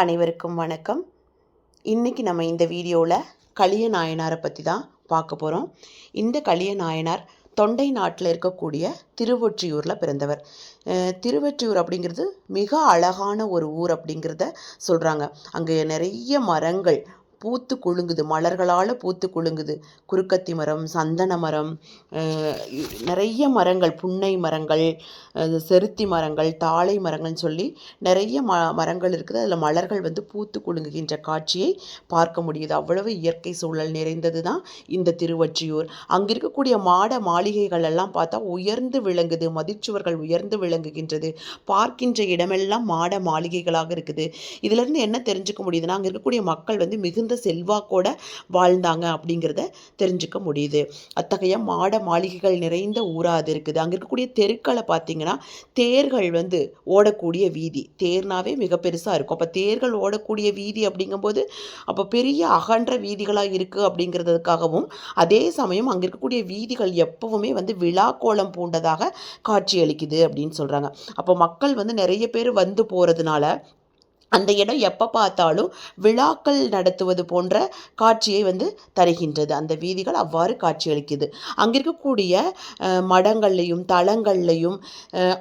அனைவருக்கும் வணக்கம். இன்றைக்கி நம்ம இந்த வீடியோவில் கலிய நாயனாரை பற்றி தான் பார்க்க போகிறோம். இந்த கலிய நாயனார் தொண்டை நாட்டில் இருக்கக்கூடிய திருவொற்றியூரில் பிறந்தவர். திருவொற்றியூர் அப்படிங்கிறது மிக அழகான ஒரு ஊர் அப்படிங்கிறத சொல்கிறாங்க. அங்கே நிறைய மரங்கள் பூத்து குலுங்குது, மலர்களால் பூத்து குலுங்குது. குறுக்கத்தி மரம், சந்தன மரம், நிறைய மரங்கள், புன்னை மரங்கள், செருத்தி மரங்கள், தாழை மரங்கள்னு சொல்லி நிறைய மரங்கள் இருக்குது. அதில் மலர்கள் பூத்து குலுங்குகின்ற காட்சியை பார்க்க முடியுது. அவ்வளவு இயற்கை சூழல் நிறைந்தது தான் இந்த திருவொற்றியூர். அங்கே இருக்கக்கூடிய மாட மாளிகைகள் எல்லாம் பார்த்தா உயர்ந்து விளங்குது, மதிச்சுவர்கள் உயர்ந்து விளங்குகின்றது. பார்க்கின்ற இடமெல்லாம் மாட மாளிகைகளாக இருக்குது. இதிலிருந்து என்ன தெரிஞ்சுக்க முடியுதுன்னா, அங்கே இருக்கக்கூடிய மக்கள் மிகுந்த செல்வாக்கோட வாழ்ந்தாங்க அப்படிங்கிறத தெரிஞ்சுக்க முடியுது. அத்தகைய மாட மாளிகைகள் நிறைந்த ஊராக அது இருக்குது. அங்கே இருக்கக்கூடிய தெருக்களை பார்த்தீங்கன்னா, தேர்கள் ஓடக்கூடிய வீதி, தேர்னாவே மிக பெருசாக இருக்கும். அப்போ தேர்கள் ஓடக்கூடிய வீதி அப்படிங்கும்போது அப்போ பெரிய அகன்ற வீதிகளாக இருக்குது அப்படிங்கிறதுக்காகவும், அதே சமயம் அங்கே இருக்கக்கூடிய வீதிகள் எப்பவுமே விழா கோலம் பூண்டதாக காட்சியளிக்குது அப்படின்னு சொல்கிறாங்க. அப்போ மக்கள் நிறைய பேர் போகிறதுனால அந்த இடம் எப்போ பார்த்தாலும் விழாக்கள் நடத்துவது போன்ற காட்சியை தருகின்றது. அந்த வீதிகள் அவ்வாறு காட்சியளிக்குது. அங்கே இருக்கக்கூடிய மடங்கள்லையும் தலங்கள்லையும்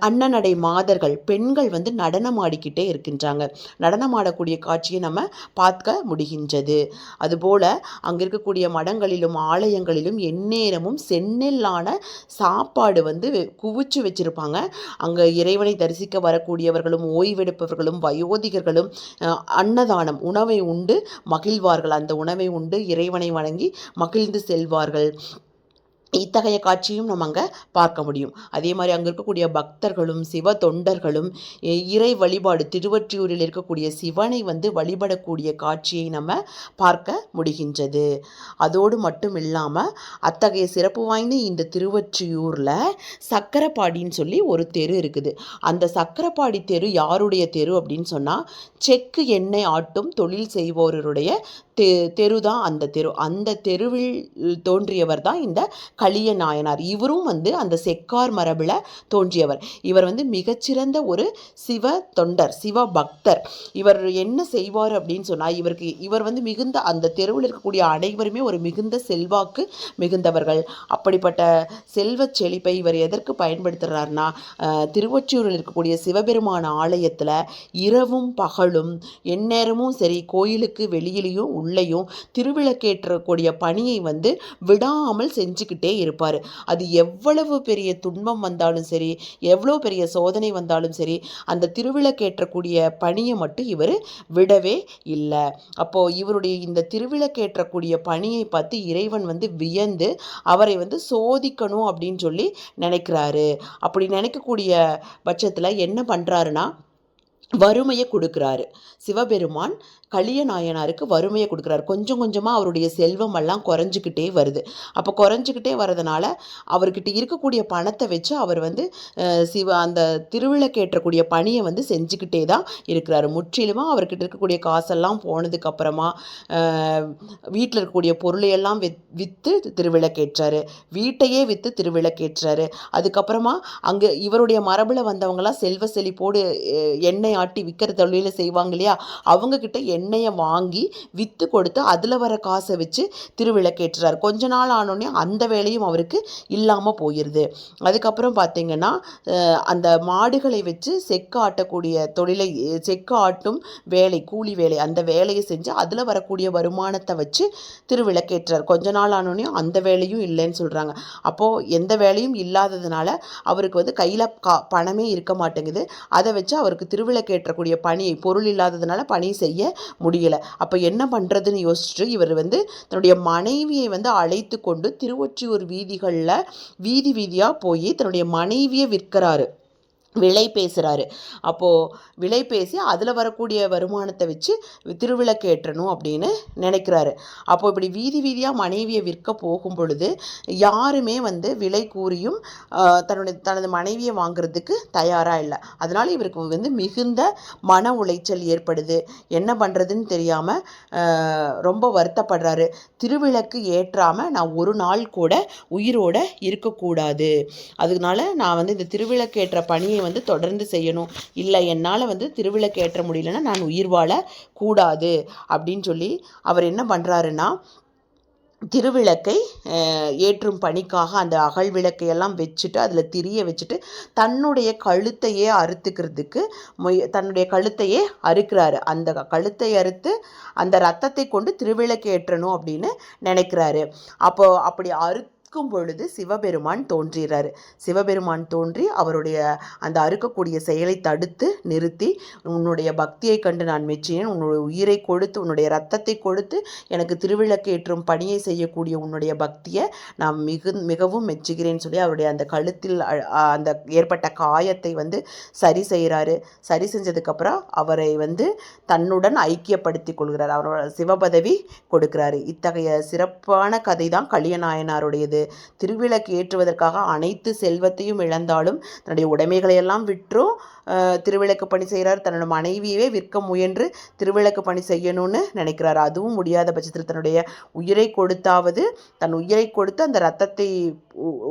அன்னநடை மாதர்கள், பெண்கள் நடனமாடிக்கிட்டே இருக்கின்றாங்க. நடனமாடக்கூடிய காட்சியை நம்ம பார்க்க முடிகின்றது. அதுபோல் அங்கே இருக்கக்கூடிய மடங்களிலும் ஆலயங்களிலும் எந்நேரமும் செந்நெல்லான சாப்பாடு குவிச்சு வச்சுருப்பாங்க. அங்கே இறைவனை தரிசிக்க வரக்கூடியவர்களும், ஓய்வெடுப்பவர்களும், வயோதிகர்களும் அன்னதானம், உணவை உண்டு மகிழ்வார்கள். அந்த உணவை உண்டு இறைவனை வணங்கி மகிழ்ந்து செல்வார்கள். இத்தகைய காட்சியும் நம்ம அங்கே பார்க்க முடியும். அதே மாதிரி அங்கே இருக்கக்கூடிய பக்தர்களும் சிவ தொண்டர்களும் இறை வழிபாடு, திருவொற்றியூரில் இருக்கக்கூடிய சிவனை வழிபடக்கூடிய காட்சியை நம்ம பார்க்க முடிகின்றது. அதோடு மட்டும் இல்லாமல் அத்தகைய சிறப்பு வாய்ந்த இந்த திருவொற்றியூரில் சக்கரப்பாடின்னு சொல்லி ஒரு தெரு இருக்குது. அந்த சக்கரப்பாடி தெரு யாருடைய தெரு அப்படின்னு சொன்னால், செக்கு எண்ணெய் ஆட்டும் தொழில் செய்வோருடைய தெரு தான் அந்த தெரு. அந்த தெருவில் தோன்றியவர் தான் இந்த கலிய நாயனார். இவரும் அந்த செக்கார் மரபில் தோன்றியவர். இவர் மிகச்சிறந்த ஒரு சிவ தொண்டர், சிவ பக்தர். இவர் என்ன செய்வார் அப்படின்னு சொன்னால், இவர் மிகுந்த அந்த தெருவில் இருக்கக்கூடிய அனைவருமே ஒரு மிகுந்த செல்வாக்கு மிகுந்தவர்கள். அப்படிப்பட்ட செல்வ செழிப்பை இவர் எதற்கு பயன்படுத்துகிறார்னா, திருவொற்றியூரில் இருக்கக்கூடிய சிவபெருமான ஆலயத்தில் இரவும் பகலும் எந்நேரமும் சரி, கோயிலுக்கு வெளியிலையும் உள்ளேயும் திருவிளக்கேற்றக்கூடிய பணியை விடாமல் செஞ்சுக்கிட்டே இருப்பார். அது எவ்வளவு பெரிய துன்பம் வந்தாலும் சரி, எவ்வளோ பெரிய சோதனை வந்தாலும் சரி, அந்த திருவிளக்கேற்றக்கூடிய பணியை மட்டும் இவர் விடவே இல்லை. அப்போது இவருடைய இந்த திருவிளக்கேற்றக்கூடிய பணியை பார்த்து இறைவன் வியந்து அவரை சோதிக்கணும் அப்படின்னு சொல்லி நினைக்கிறாரு. அப்படி நினைக்கக்கூடிய பட்சத்தில் என்ன பண்ணுறாருன்னா, வறுமையை கொடுக்குறாரு. சிவபெருமான் கலிய நாயனாருக்கு வறுமையை கொடுக்குறாரு. கொஞ்சம் கொஞ்சமாக அவருடைய செல்வம் எல்லாம் குறைஞ்சிக்கிட்டே வருது. அப்போ குறைஞ்சிக்கிட்டே வரதுனால அவர்கிட்ட இருக்கக்கூடிய பணத்தை வச்சு அவர் அந்த திருவிளக்கேற்றக்கூடிய பணியை செஞ்சுக்கிட்டே தான் இருக்கிறாரு. முற்றிலுமாக அவர்கிட்ட இருக்கக்கூடிய காசெல்லாம் போனதுக்கப்புறமா வீட்டில் இருக்கக்கூடிய பொருளையெல்லாம் விற்று திருவிளக்கேற்றாரு. வீட்டையே விற்று திருவிளக்கேற்றாரு. அதுக்கப்புறமா அங்கே இவருடைய மரபில் வந்தவங்களாம் செல்வ செழிப்போடு எண்ணெய் ஆட்டி விற்கிற தொழிலை செய்வாங்க இல்லையா, அவங்கக்கிட்ட எண்ணெயை வாங்கி விற்று கொடுத்து அதில் வர காசை வச்சு திருவிளக்கேற்றுறார். கொஞ்ச நாள் ஆனோடனே அந்த வேலையும் அவருக்கு இல்லாமல் போயிடுது. அதுக்கப்புறம் பார்த்திங்கன்னா, அந்த மாடுகளை வச்சு செக்கு ஆட்டக்கூடிய தொழிலை, செக்கு ஆட்டும் வேலை, கூலி வேலை, அந்த வேலையை செஞ்சு அதில் வரக்கூடிய வருமானத்தை வச்சு திருவிளக்கேற்றார். கொஞ்ச நாள் ஆனோடனே அந்த வேலையும் இல்லைன்னு சொல்கிறாங்க. அப்போது எந்த வேலையும் இல்லாததுனால அவருக்கு கையில் பணமே இருக்க மாட்டேங்குது. அதை வச்சு அவருக்கு திருவிளக்கேற்றக்கூடிய பணியை, பொருள் இல்லாததுனால பணி செய்ய முடியலை. அப்போ என்ன பண்ணுறதுன்னு யோசிச்சுட்டு இவர் தன்னுடைய மனைவியை அழைத்து கொண்டு திருவொற்றியூர் வீதிகளில் வீதி வீதியாக போய் தன்னுடைய மனைவியை விற்கிறாரு, விலை பேசுகிறாரு. அப்போது விலை பேசி அதில் வரக்கூடிய வருமானத்தை வச்சு திருவிளக்கேற்றணும் அப்படின்னு நினைக்கிறாரு. அப்போது இப்படி வீதி வீதியாக மனைவியை விற்க போகும் பொழுது யாருமே விலை கூறியும் தனது மனைவியை வாங்குறதுக்கு தயாராக இல்லை. அதனால் இவருக்கு மிகுந்த மன உளைச்சல் ஏற்படுது. என்ன பண்ணுறதுன்னு தெரியாமல் ரொம்ப வருத்தப்படுறாரு. திருவிளக்கு ஏற்றாமல் நான் ஒரு நாள் கூட உயிரோடு இருக்கக்கூடாது, அதனால நான் இந்த திருவிளக்கேற்ற பணியை பணியை வந்து தொடர்ந்து செய்யணும். இல்லை, என்னால் வந்து திருவிளக்கு ஏற்ற முடியலன்னா நான் உயிர் வாழ கூடாது அப்படின்னு சொல்லி அவர் என்ன பண்ணுறாருன்னா, திருவிளக்கை ஏற்றும் பணிக்காக அந்த அகல் விளக்கையெல்லாம் வச்சுட்டு அதில் திரிய வச்சுட்டு தன்னுடைய கழுத்தையே அறுத்துக்கிறதுக்கு தன்னுடைய கழுத்தையே அறுக்கிறாரு. அந்த கழுத்தை அறுத்து அந்த ரத்தத்தை கொண்டு திருவிளக்கு ஏற்றணும் அப்படின்னு நினைக்கிறாரு. அப்போ அப்படி பொழுது சிவபெருமான் தோன்றுகிறார். சிவபெருமான் தோன்றி அவருடைய அந்த அறுக்கக்கூடிய செயலை தடுத்து நிறுத்தி, உன்னுடைய பக்தியை கண்டு நான் மெச்சினேன், உன்னுடைய உயிரை கொடுத்து உன்னுடைய இரத்தத்தை கொடுத்து எனக்கு திருவிளக்கு ஏற்றும் பணியை செய்யக்கூடிய உன்னுடைய பக்தியை நான் மிகவும் மெச்சுகிறேன்னு சொல்லி அவருடைய அந்த கழுத்தில் அந்த ஏற்பட்ட காயத்தை வந்து சரி செய்கிறாரு. சரி செஞ்சதுக்கப்புறம் அவரை வந்து தன்னுடன் ஐக்கியப்படுத்தி கொள்கிறார். அவரோட சிவபதவி கொடுக்கிறாரு. இத்தகைய சிறப்பான கதை தான் கலியநாயனாருடையது. திருவிளக்கு ஏற்றுவதற்காக அனைத்து செல்வத்தையும் இழந்தாலும் தன்னுடைய உடைமைகளையெல்லாம் விற்றும் திருவிளக்கு பணி செய்கிறார். தன்னோட மனைவியவே விற்க முயன்று திருவிளக்கு பணி செய்யணும்னு நினைக்கிறார். அதுவும் முடியாத பட்சத்தில் தன்னுடைய உயிரை கொடுத்தாவது, தன் உயிரை கொடுத்து அந்த ரத்தத்தை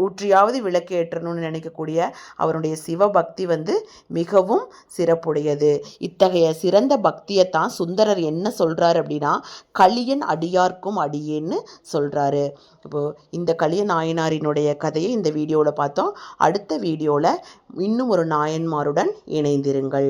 ஊற்றியாவது விளக்கு ஏற்றணும்னு நினைக்கக்கூடிய அவருடைய சிவபக்தி வந்து மிகவும் சிறப்புடையது. இத்தகைய சிறந்த பக்தியைத்தான் சுந்தரர் என்ன சொல்றாரு அப்படின்னா, கலியன் அடியார்க்கும் அடியேன்னு சொல்றாரு. இப்போ இந்த கலிய நாயனாரினுடைய கதையை இந்த வீடியோவில் பார்த்தோம். அடுத்த வீடியோவில் இன்னும் ஒரு நாயன்மாருடன் இணைந்திருங்கள்.